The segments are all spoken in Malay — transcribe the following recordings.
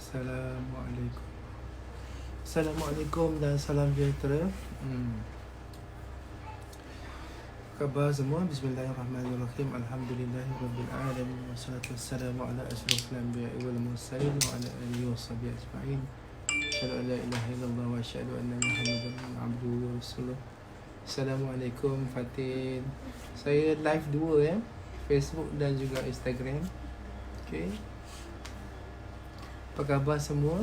Assalamualaikum. Assalamualaikum dan salam sejahtera. Khabar semua. Bismillahirrahmanirrahim. Alhamdulillahirabbil alamin. Wassalatu wassalamu ala asyrafil anbiya'i wal mursalin wa ala alihi washabihi ajma'in. Asyhadu an la ilaha illallah wa asyhadu anna Muhammadan abduhu wa rasuluh. Assalamualaikum Fatin. Saya live dua Facebook dan juga Instagram. Okey. Apa khabar semua?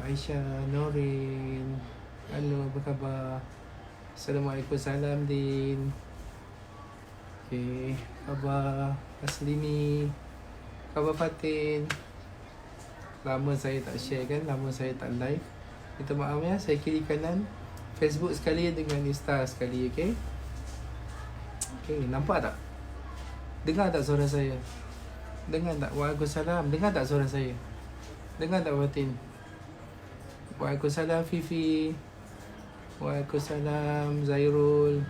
Aisyah, Norin, halo, apa khabar? Assalamualaikum, salam Din. Okay, khabar Aslini, khabar Fatin. Lama saya tak share kan, lama saya tak live. Minta maaf ya, saya kiri kanan Facebook sekali dengan Insta sekali, okay? Okay, nampak tak? Dengar tak suara saya? Dengar tak? Waalaikumsalam. Dengar tak suara saya? Dengar tak Fatin? Waalaikumsalam Fifi. Waalaikumsalam Zairul.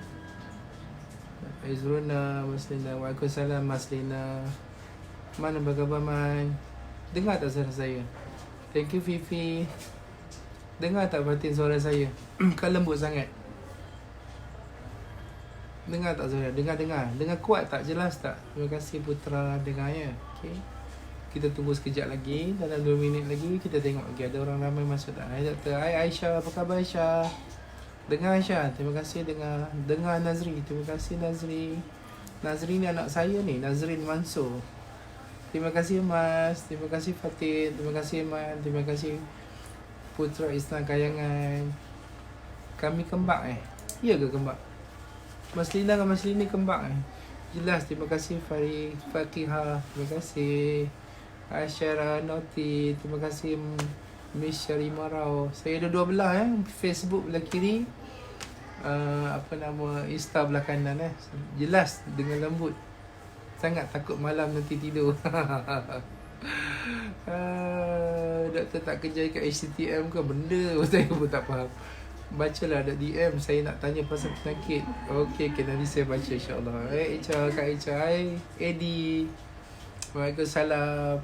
Izruna Maslina. Waalaikumsalam Maslina. Man, apa khabar Man? Dengar tak suara saya? Thank you Fifi. Dengar tak Fatin suara saya? Kan lembut sangat. Dengar tak suara? Dengar. Dengar kuat tak? Jelas tak? Terima kasih Putra dengar ya. Okay. Kita tunggu sekejap lagi. Dalam 2 minit lagi kita tengok lagi ada orang ramai masuk tak. Hai Doktor. Hai Aisyah. Apa khabar Aisyah? Dengar Aisyah. Terima kasih dengar. Dengar Nazri. Terima kasih Nazri. Nazri ni anak saya ni. Nazrin Mansur. Terima kasih Mas. Terima kasih Fatin. Terima kasih Man. Terima kasih Putra Isnan Kayangan. Kami kembang Ya ke kembang? Mas Lina dengan Mas Lini kembang Jelas. Terima kasih Fakihah. Terima kasih Asyara Noti. Terima kasih Miss Syarima Rao. Saya ada dua belah Facebook belah kiri, Insta belah kanan Jelas dengan lembut. Sangat takut malam nanti tidur. Doktor tak kerja kat HTTM ke? Benda saya pun tak faham. Bacalah ada DM. Saya nak tanya pasal penyakit. Okey, nanti saya baca insyaAllah. Echa, Kak Echa. Hai Eddie. Waalaikumsalam.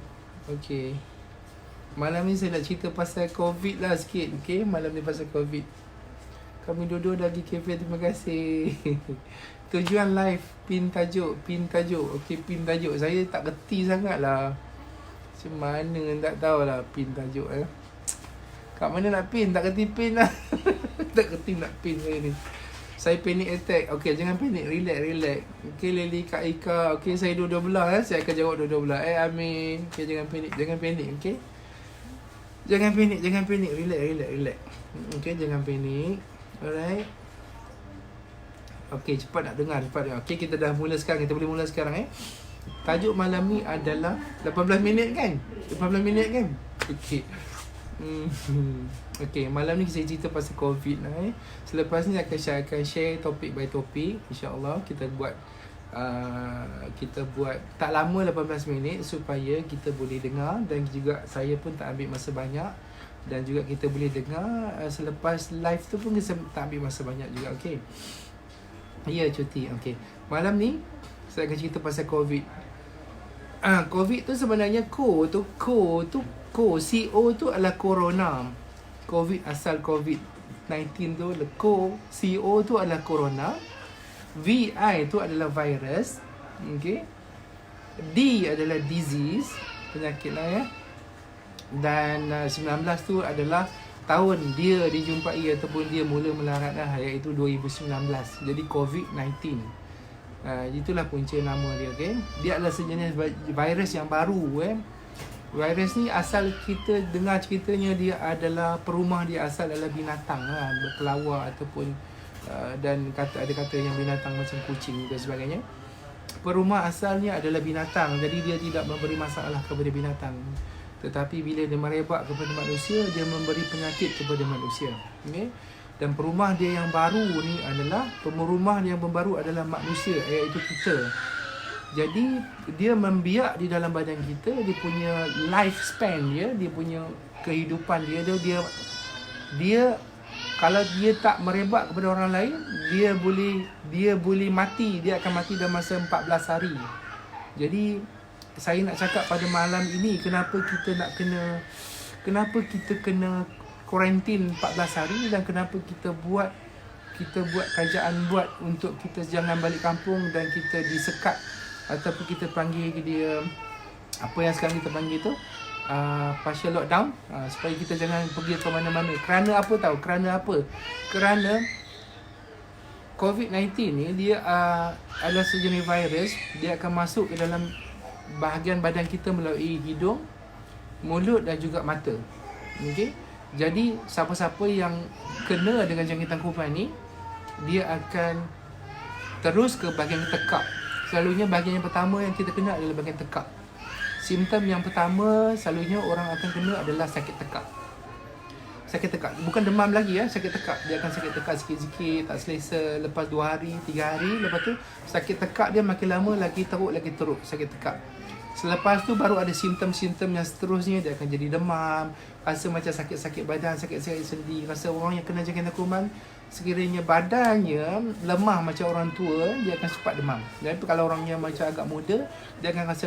Okey, malam ni saya nak cerita pasal COVID lah sikit. Okay, malam ni pasal COVID. Kami dua-dua dah pergi kafe. Terima kasih. Tujuan live pin tajuk. Okay, pin tajuk saya tak kerti sangat lah. Macam mana tak tahulah pin tajuk kat mana nak pin? Tak kerti pin lah. Tak kerti nak pin saya ni. Saya panic attack. Okay, jangan panik. Relax. Okay, Lily, Kak Ika. Okay, saya dua-dua belah saya akan jawab dua-dua belah. Amin. Okay, jangan panik. Okay. Jangan panik. Relax. Okay, jangan panik. Alright. Okay, cepat nak dengar. Okay, kita dah mula sekarang. Kita boleh mula sekarang Tajuk malam ni adalah 18 minit kan? Okay. Okay, malam ni saya cerita pasal COVID Selepas ni saya akan share topik by topik. InsyaAllah kita buat tak lama 18 minit supaya kita boleh dengar. Dan juga saya pun tak ambil masa banyak. Dan juga kita boleh dengar selepas live tu pun kita tak ambil masa banyak juga. Okay. Ya, cuti. Okay, malam ni saya akan cerita pasal COVID. COVID tu sebenarnya CO tu adalah corona. COVID asal COVID-19 tu CO tu adalah corona. VI tu adalah virus. Okay. D adalah disease, penyakit lah Dan 19 tu adalah tahun dia dijumpai ataupun dia mula melarat iaitu 2019. Jadi COVID-19. Itulah punca nama dia. Okay. Dia adalah sejenis virus yang baru. Virus ni asal kita dengar ceritanya dia adalah perumah dia asal adalah binatang berkelawar ataupun dan ada kata yang binatang macam kucing dan sebagainya. Perumah asalnya adalah binatang, jadi dia tidak memberi masalah kepada binatang. Tetapi bila dia merebak kepada manusia, dia memberi penyakit kepada manusia. Okay? Dan perumah dia yang baru ni adalah pemerumah yang baru adalah manusia, iaitu kita. Jadi dia membiak di dalam badan kita. Dia punya lifespan dia punya kehidupan dia kalau dia tak merebak kepada orang lain, dia boleh mati. Dia akan mati dalam masa 14 hari. Jadi saya nak cakap pada malam ini, kenapa kita kena kuarantin 14 hari, dan kenapa kita buat kerajaan buat untuk kita jangan balik kampung, dan kita disekat ataupun kita panggil dia apa yang sekarang kita panggil tu partial lockdown, supaya kita jangan pergi ke mana-mana. Kerana apa tahu? Kerana COVID-19 ni dia adalah sejenis virus. Dia akan masuk ke dalam bahagian badan kita melalui hidung, mulut dan juga mata. Okey. Jadi siapa-siapa yang kena dengan jangkitan kuman ni, dia akan terus ke bahagian tekak. Selalunya bahagian yang pertama yang kita kena adalah bahagian tekak. Simptom yang pertama selalunya orang akan kena adalah sakit tekak. Sakit tekak, bukan demam lagi ya, sakit tekak. Dia akan sakit tekak sikit-sikit, tak selesa, lepas 2 hari, 3 hari, lepas tu sakit tekak dia makin lama lagi teruk sakit tekak. Selepas tu baru ada simptom-simptom yang seterusnya. Dia akan jadi demam, rasa macam sakit-sakit badan, sakit-sakit sendi. Rasa orang yang kena jangkitan kuman, sekiranya badannya lemah macam orang tua, dia akan cepat demam. Dan kalau orangnya macam agak muda, dia akan rasa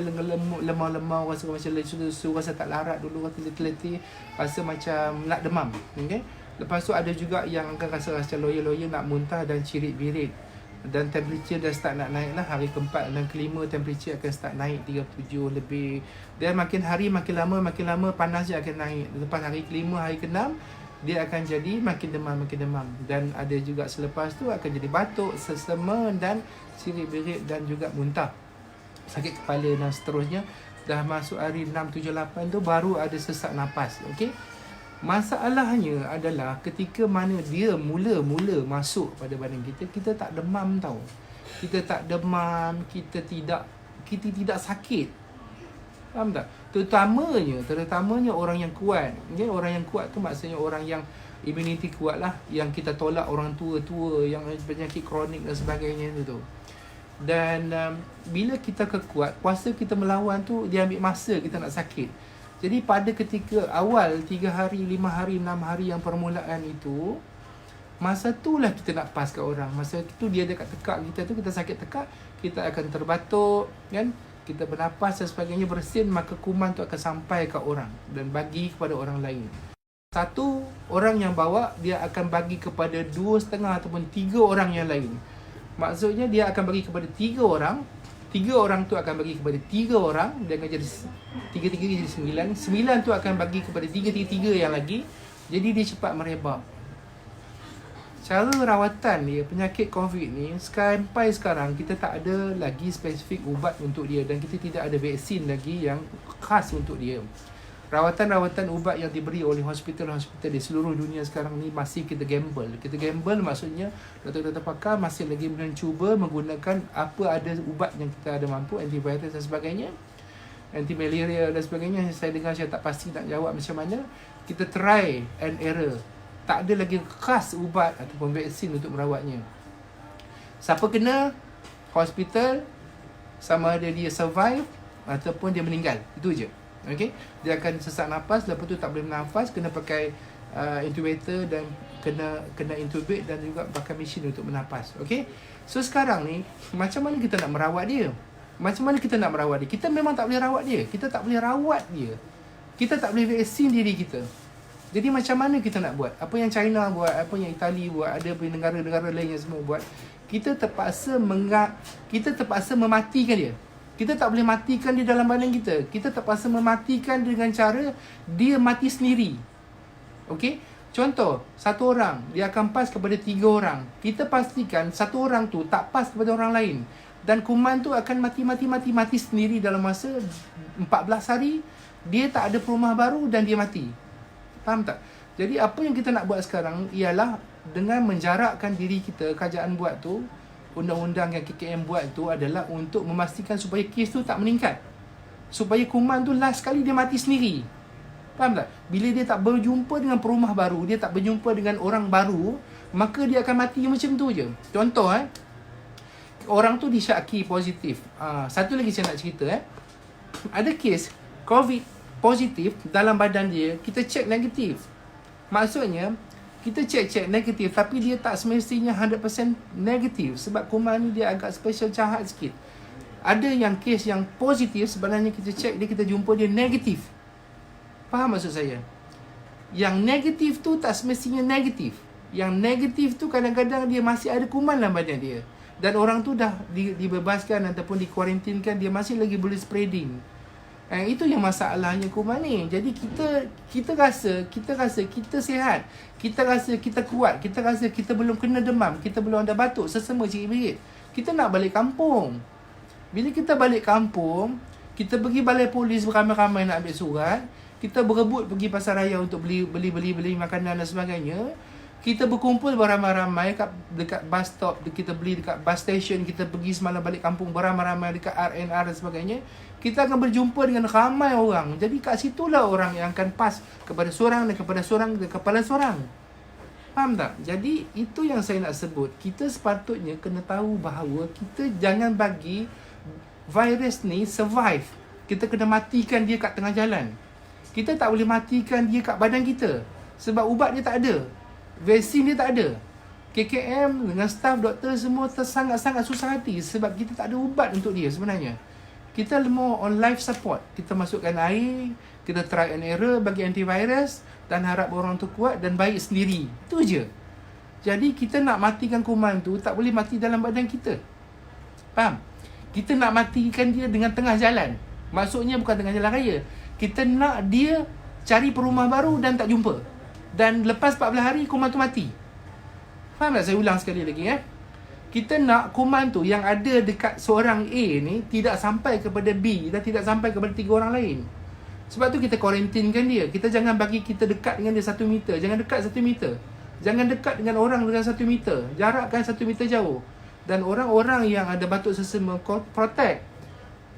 lemah-lemah, rasa macam lesu-lesu, rasa tak larat dulu, rasa letih-letih, rasa macam nak demam. Okay? Lepas tu ada juga yang akan rasa loya-loya, nak muntah dan cirit-birit. Dan temperature dah start nak naik lah. Hari keempat dan kelima temperature akan start naik 37 lebih. Dan makin hari makin lama panas dia akan naik. Lepas hari kelima, hari keenam, dia akan jadi makin demam. Dan ada juga selepas tu akan jadi batuk, sesama dan cirit-birit dan juga muntah, sakit kepala dan seterusnya. Dah masuk hari 6, 7, 8 tu baru ada sesak nafas. Okey. Masalahnya adalah ketika mana dia mula-mula masuk pada badan kita, kita tak demam tau. Kita tak demam, kita tidak sakit. Faham tak? Terutamanya orang yang kuat. Okay? Orang yang kuat tu maksudnya orang yang immunity kuat lah, yang kita tolak orang tua-tua yang penyakit kronik dan sebagainya tu. Dan bila kita kekuat, kuasa kita melawan tu, dia ambil masa kita nak sakit. Jadi pada ketika awal 3 hari, 5 hari, 6 hari yang permulaan itu, masa itulah kita nak pas kat orang. Masa itu dia dekat tekak kita tu, kita sakit tekak, kita akan terbatuk kan, kita bernafas dan sebagainya, bersin, maka kuman tu akan sampai kat orang dan bagi kepada orang lain. Satu orang yang bawa, dia akan bagi kepada 2,5 ataupun 3 orang yang lain. Maksudnya dia akan bagi kepada 3 orang, 3 orang tu akan bagi kepada 3 orang, dia akan jadi 3 jadi 9. 9 tu akan bagi kepada 3 yang lagi. Jadi dia cepat merebak. Cara rawatan dia, penyakit COVID ni, sampai sekarang kita tak ada lagi spesifik ubat untuk dia, dan kita tidak ada vaksin lagi yang khas untuk dia. Rawatan-rawatan ubat yang diberi oleh hospital-hospital di seluruh dunia sekarang ni masih kita gamble. Kita gamble maksudnya doktor-doktor pakar masih lagi mencuba menggunakan apa ada ubat yang kita ada mampu, antivirus dan sebagainya, anti-malaria dan sebagainya. Saya dengar, saya tak pasti nak jawab macam mana. Kita try and error. Tak ada lagi khas ubat ataupun vaksin untuk merawatnya. Siapa kena, hospital, sama ada dia survive ataupun dia meninggal. Itu je. Okay? Dia akan sesak nafas, lepas tu tak boleh bernafas, kena pakai intubator dan kena intubate dan juga pakai mesin untuk bernafas. Okay? So sekarang ni, macam mana kita nak merawat dia? Kita memang tak boleh rawat dia. Kita tak boleh rawat dia. Kita tak boleh vaksin diri kita. Jadi macam mana kita nak buat? Apa yang China buat, apa yang Itali buat, ada negara-negara lain yang semua buat. Kita terpaksa mematikan dia. Kita tak boleh matikan dia dalam badan kita. Kita terpaksa mematikan dengan cara dia mati sendiri. Okey? Contoh, satu orang, dia akan pas kepada 3 orang. Kita pastikan satu orang tu tak pas kepada orang lain. Dan kuman tu akan mati sendiri dalam masa 14 hari. Dia tak ada perumah baru dan dia mati. Faham tak? Jadi apa yang kita nak buat sekarang ialah dengan menjarakkan diri kita, kerajaan buat tu, undang-undang yang KKM buat tu adalah untuk memastikan supaya kes tu tak meningkat. Supaya kuman tu last sekali dia mati sendiri. Faham tak? Bila dia tak berjumpa dengan perumah baru, dia tak berjumpa dengan orang baru, maka dia akan mati macam tu je. Contoh orang tu disyaki positif. Satu lagi saya nak cerita ada kes COVID positif dalam badan dia, kita check negatif. Maksudnya kita check negatif, tapi dia tak semestinya 100% negatif sebab kuman ni dia agak special jahat sikit. Ada yang kes yang positif, sebenarnya kita check dia, kita jumpa dia negatif. Faham maksud saya? Yang negatif tu tak semestinya negatif. Yang negatif tu kadang-kadang dia masih ada kuman dalam badan dia. Dan orang tu dah dibebaskan ataupun dikuarantinkan, dia masih lagi boleh spreading. Itu yang masalahnya kuman ni. Jadi kita rasa kita sihat. Kita rasa kita kuat. Kita rasa kita belum kena demam. Kita belum ada batuk, sesama cikit-bikit. Kita nak balik kampung. Bila kita balik kampung, kita pergi balai polis beramai-ramai nak ambil surat. Kita berebut pergi pasar raya untuk beli makanan dan sebagainya. Kita berkumpul beramai-ramai dekat bus stop. Kita beli dekat bus station. Kita pergi semalam balik kampung beramai-ramai dekat RNR dan sebagainya. Kita akan berjumpa dengan ramai orang. Jadi kat situlah orang yang akan pas kepada seorang dan kepada seorang dan kepada seorang. Faham tak? Jadi itu yang saya nak sebut. Kita sepatutnya kena tahu bahawa kita jangan bagi virus ni survive. Kita kena matikan dia kat tengah jalan. Kita tak boleh matikan dia kat badan kita. Sebab ubat dia tak ada. Vaksin dia tak ada. KKM dengan staff doktor semua sangat-sangat susah hati. Sebab kita tak ada ubat untuk dia sebenarnya. Kita more on life support. Kita masukkan air. Kita try and error bagi antivirus. Dan harap orang tu kuat dan baik sendiri. Itu je. Jadi kita nak matikan kuman tu tak boleh mati dalam badan kita. Faham? Kita nak matikan dia dengan tengah jalan. Maksudnya bukan tengah jalan raya. Kita nak dia cari perumah baru dan tak jumpa. Dan lepas 14 hari kuman tu mati. Faham tak? Saya ulang sekali lagi Kita nak kuman tu yang ada dekat seorang A ni tidak sampai kepada B dan tidak sampai kepada 3 orang lain. Sebab tu kita kuarantinkan dia. Kita jangan bagi kita dekat dengan dia 1 meter. Jangan dekat 1 meter. Jangan dekat dengan orang dengan 1 meter. Jarakkan 1 meter jauh. Dan orang-orang yang ada batuk sesama protect.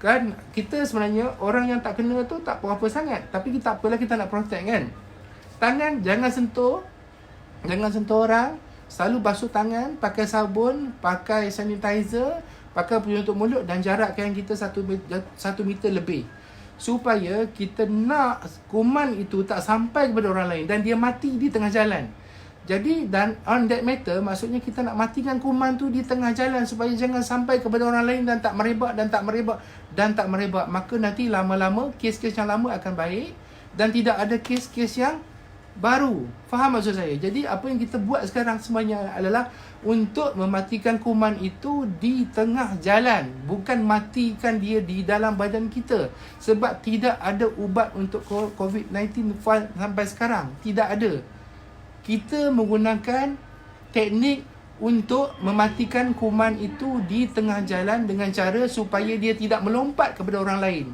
Kan kita sebenarnya orang yang tak kena tu tak apa-apa sangat. Tapi kita apalah kita nak protect kan. Tangan jangan sentuh. Jangan sentuh orang. Selalu basuh tangan, pakai sabun, pakai sanitizer, pakai penutup mulut dan jarakkan kita 1 meter lebih. Supaya kita nak kuman itu tak sampai kepada orang lain dan dia mati di tengah jalan. Jadi dan on that matter, maksudnya kita nak matikan kuman tu di tengah jalan supaya jangan sampai kepada orang lain dan tak merebak dan tak merebak dan tak merebak. Maka nanti lama-lama kes-kes yang lama akan baik dan tidak ada kes-kes yang baru. Faham maksud saya? Jadi apa yang kita buat sekarang semuanya adalah untuk mematikan kuman itu di tengah jalan, bukan matikan dia di dalam badan kita. Sebab tidak ada ubat untuk COVID-19 sampai sekarang. Tidak ada. Kita menggunakan teknik untuk mematikan kuman itu di tengah jalan dengan cara supaya dia tidak melompat kepada orang lain.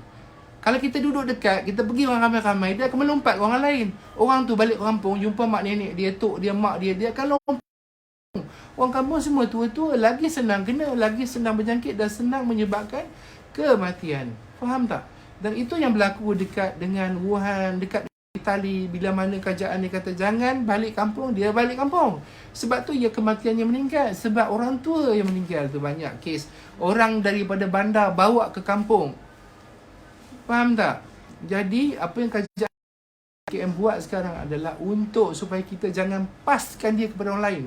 Kalau kita duduk dekat, kita pergi orang ramai-ramai, dia akan melompat ke orang lain. Orang tu balik kampung, jumpa mak nenek dia, tok dia, mak dia, dia akan lompat. Orang kampung semua tua-tua lagi senang kena, lagi senang berjangkit dan senang menyebabkan kematian. Faham tak? Dan itu yang berlaku dekat dengan Wuhan, dekat Itali, bila mana kerajaan dia kata jangan balik kampung, dia balik kampung. Sebab tu ia kematiannya meningkat. Sebab orang tua yang meninggal tu banyak kes. Orang daripada bandar bawa ke kampung. Faham tak? Jadi apa yang kerajaan KM buat sekarang adalah untuk supaya kita jangan paskan dia kepada orang lain.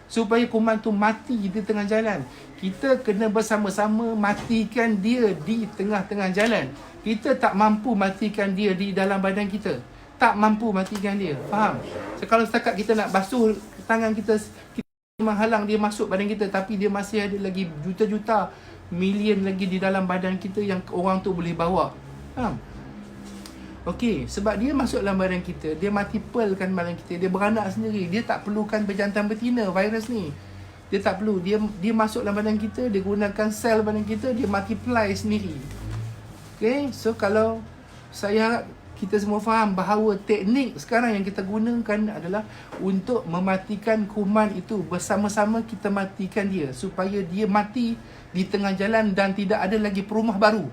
Supaya kuman tu mati di tengah jalan. Kita kena bersama-sama matikan dia di tengah-tengah jalan. Kita tak mampu matikan dia di dalam badan kita. Tak mampu matikan dia. Faham? So, kalau setakat kita nak basuh tangan kita menghalang dia masuk badan kita, tapi dia masih ada lagi juta-juta, million lagi di dalam badan kita yang orang tu boleh bawa. Faham? Okey, sebab dia masuk dalam badan kita, dia multiplekan badan kita, dia beranak sendiri. Dia tak perlukan berjantan betina virus ni. Dia tak perlu. Dia masuk dalam badan kita, dia gunakan sel badan kita, dia multiply sendiri. Okey, so kalau saya harap kita semua faham bahawa teknik sekarang yang kita gunakan adalah untuk mematikan kuman itu. Bersama-sama kita matikan dia supaya dia mati di tengah jalan dan tidak ada lagi perumah baru.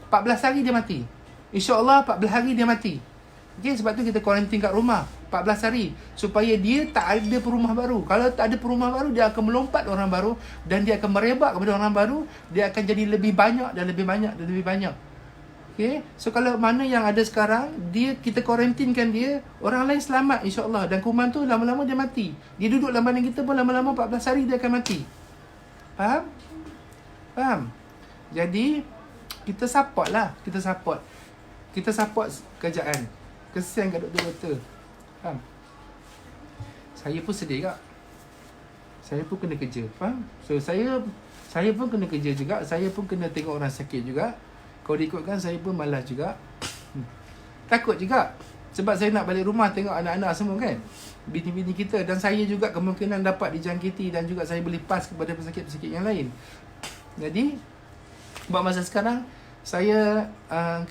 14 hari dia mati. InsyaAllah 14 hari dia mati. Okay, sebab tu kita kuarantin kat rumah 14 hari supaya dia tak ada perumah baru. Kalau tak ada perumah baru, dia akan melompat orang baru dan dia akan merebak kepada orang baru. Dia akan jadi lebih banyak dan lebih banyak dan lebih banyak. Okay, so kalau mana yang ada sekarang, kita kuarantinkan dia, orang lain selamat insyaAllah. Dan kuman tu lama-lama dia mati. Dia duduk dalam badan kita pun lama-lama 14 hari dia akan mati. Faham? Faham? Jadi kita support lah. Kita support kerajaan. Kesian kat doktor-doktor. Faham? Saya pun sedih kak. Saya pun kena kerja. Faham? So saya pun kena kerja juga. Saya pun kena tengok orang sakit juga. Kalau diikutkan saya pun malas juga. Takut juga. Sebab saya nak balik rumah tengok anak-anak semua kan. Bini-bini kita. Dan saya juga kemungkinan dapat dijangkiti. Dan juga saya boleh pass kepada pesakit-pesakit yang lain. Jadi buat masa sekarang, saya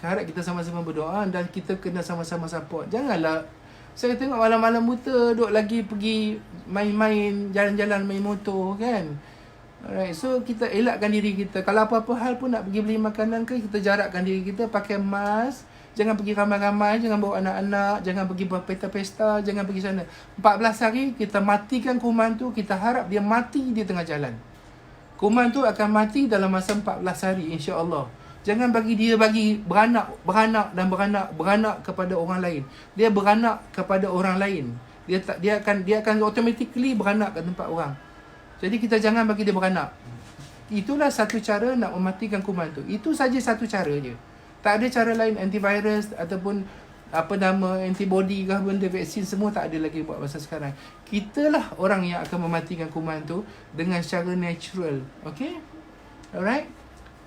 harap kita sama-sama berdoa dan kita kena sama-sama support. Janganlah saya tengok malam-malam buta duk lagi pergi main-main, jalan-jalan main motor kan. Alright, so kita elakkan diri kita. Kalau apa-apa hal pun nak pergi beli makanan ke, kita jarakkan diri kita, pakai mask. Jangan pergi ramai-ramai, jangan bawa anak-anak, jangan pergi berpesta-pesta, jangan pergi sana. 14 hari kita matikan kuman tu, kita harap dia mati di tengah jalan. Kuman tu akan mati dalam masa 14 hari insya-Allah. Jangan bagi dia beranak kepada orang lain. Dia beranak kepada orang lain. Dia akan automatically beranak ke tempat orang. Jadi kita jangan bagi dia beranak. Itulah satu cara nak mematikan kuman tu. Itu saja satu cara je. Tak ada cara lain, antivirus ataupun antibody ke benda, vaksin semua tak ada lagi buat masa sekarang. Kitalah orang yang akan mematikan kuman tu dengan secara natural. Okay? Alright?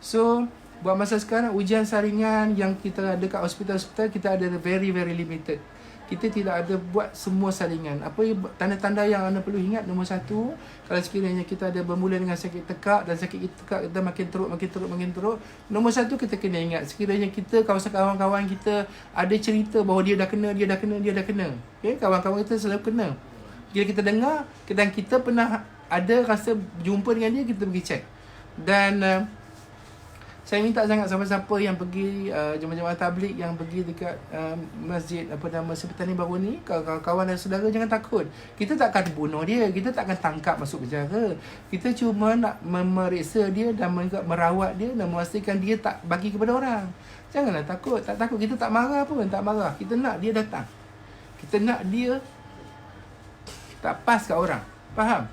So buat masa sekarang ujian saringan yang kita ada kat hospital-hospital, kita ada very limited. Kita tidak ada buat semua saringan. Apa tanda-tanda yang anda perlu ingat? Nombor satu, kalau sekiranya kita ada bermula dengan sakit tekak dan sakit tekak kita makin teruk. Nombor satu, kita kena ingat sekiranya kita, kawan-kawan kita ada cerita bahawa dia dah kena. Okay? Kawan-kawan kita selalu kena. Bila kita dengar dan kita pernah ada rasa jumpa dengan dia, kita pergi check. Dan saya minta sangat siapa-siapa yang pergi jemaah-jemaah tabligh yang pergi dekat masjid Sepetani Baru ni, kawan-kawan dan saudara, jangan takut. Kita tak akan bunuh dia, kita tak akan tangkap masuk penjara. Kita cuma nak memeriksa dia dan merawat dia dan memastikan dia tak bagi kepada orang. Janganlah takut, tak takut. Kita tak marah pun, tak marah. Kita nak dia datang. Kita nak dia tak pas kat orang. Faham?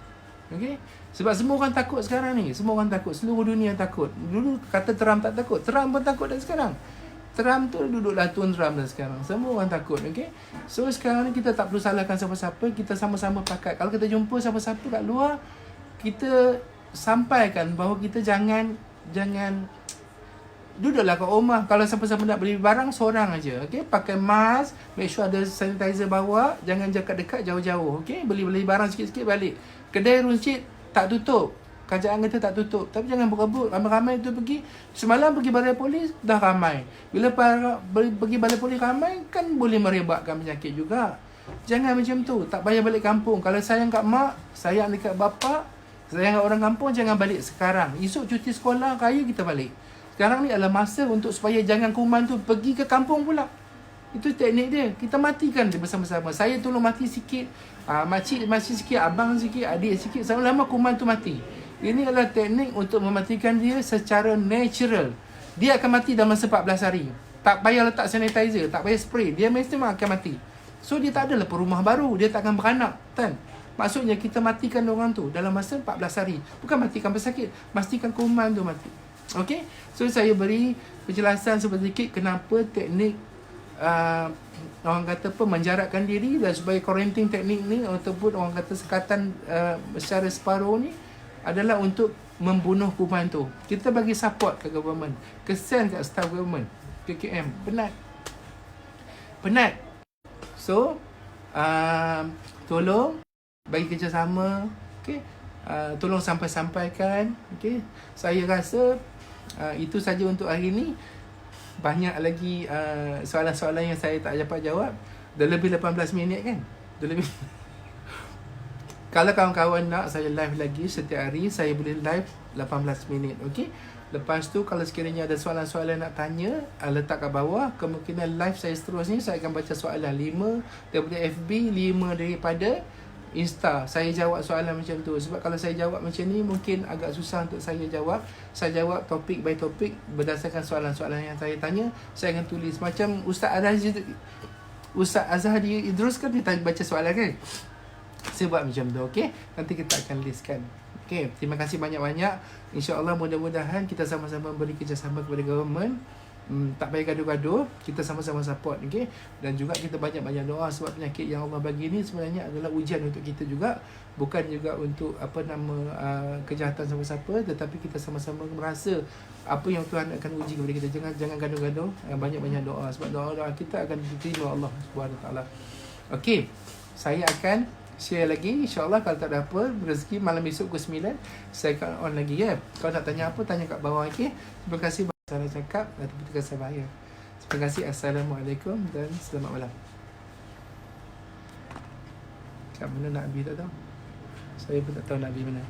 Okay? Sebab semua orang takut sekarang ni. Semua orang takut. Seluruh dunia takut. Dulu kata Trump tak takut. Trump pun takut dah sekarang. Trump tu duduklah Tuan Trump dah sekarang. Semua orang takut. Okay? So sekarang ni kita tak perlu salahkan siapa-siapa. Kita sama-sama pakat. Kalau kita jumpa siapa-siapa kat luar, kita sampaikan bahawa kita jangan duduklah kat rumah. Kalau siapa-siapa nak beli barang, seorang aja. Okay? Pakai mask. Make sure ada sanitizer bawa. Jangan dekat-dekat, jauh-jauh. Okay? Beli barang sikit-sikit balik. Kedai runcit tak tutup. Kerajaan kata tak tutup. Tapi jangan berebut. Ramai-ramai tu pergi. Semalam pergi balai polis, dah ramai. Bila pergi balai polis ramai, kan boleh merebakkan penyakit juga. Jangan macam tu. Tak payah balik kampung. Kalau sayang kat mak, sayang dekat bapa, sayang kat orang kampung, jangan balik sekarang. Esok cuti sekolah, raya kita balik. Sekarang ni adalah masa untuk supaya jangan kuman tu pergi ke kampung pula. Itu teknik dia. Kita matikan dia bersama-sama. Saya tolong mati sikit, makcik mati sikit, abang sikit, adik sikit. Selama kuman tu mati. Ini adalah teknik untuk mematikan dia secara natural. Dia akan mati dalam masa 14 hari. Tak payah letak sanitizer, tak payah spray. Dia mesti akan mati. So dia tak adalah perumah baru. Dia tak akan beranak. Kan? Maksudnya kita matikan orang tu dalam masa 14 hari. Bukan matikan pesakit. Pastikan kuman tu mati. Okay? So saya beri penjelasan sedikit kenapa teknik orang kata menjarakkan diri dan supaya quarantine teknik ni ataupun orang kata sekatan secara separuh ni adalah untuk membunuh kuman tu. Kita bagi support ke government, kesian kat staff government, KKM, penat. So tolong bagi kerjasama, okay? Tolong sampaikan, okay? Saya rasa itu saja untuk hari ni. Banyak lagi soalan-soalan yang saya tak dapat jawab. Dah lebih 18 minit kan? Dah lebih. Kalau kawan-kawan nak saya live lagi setiap hari, saya boleh live 18 minit. Okay? Lepas tu kalau sekiranya ada soalan-soalan nak tanya, letak kat bawah. Kemungkinan live saya seterusnya saya akan baca soalan 5 daripada FB, 5 daripada Insta. Saya jawab soalan macam tu. Sebab kalau saya jawab macam ni mungkin agak susah untuk saya jawab. Saya jawab topik by topik berdasarkan soalan-soalan yang saya tanya. Saya akan tulis macam Ustaz Azhar Idrus kan dia baca soalan kan. Saya buat macam tu. Okay? Nanti kita akan listkan. Okay, terima kasih banyak-banyak. InsyaAllah mudah-mudahan kita sama-sama beri kerjasama kepada government. Tak payah gaduh-gaduh, kita sama-sama support, okay? Dan juga kita banyak-banyak doa, sebab penyakit yang Allah bagi ni sebenarnya adalah ujian untuk kita juga, bukan juga untuk kejahatan siapa-siapa, tetapi kita sama-sama merasa apa yang Tuhan akan uji kepada kita. Jangan gaduh-gaduh, banyak-banyak doa, sebab doa-doa kita akan diterima Allah Subhanahu Wa Taala. Okay, saya akan share lagi, insyaAllah. Kalau tak ada apa, rezeki malam esok pukul 9 saya akan on lagi, ya. Kalau nak tanya apa, tanya kat bawah, okay? Terima kasih salah cakap atau putuskan saya. Terima kasih. Assalamualaikum dan selamat malam. Kat mana nak habis tak tahu. Saya pun tak tahu nak habis mana.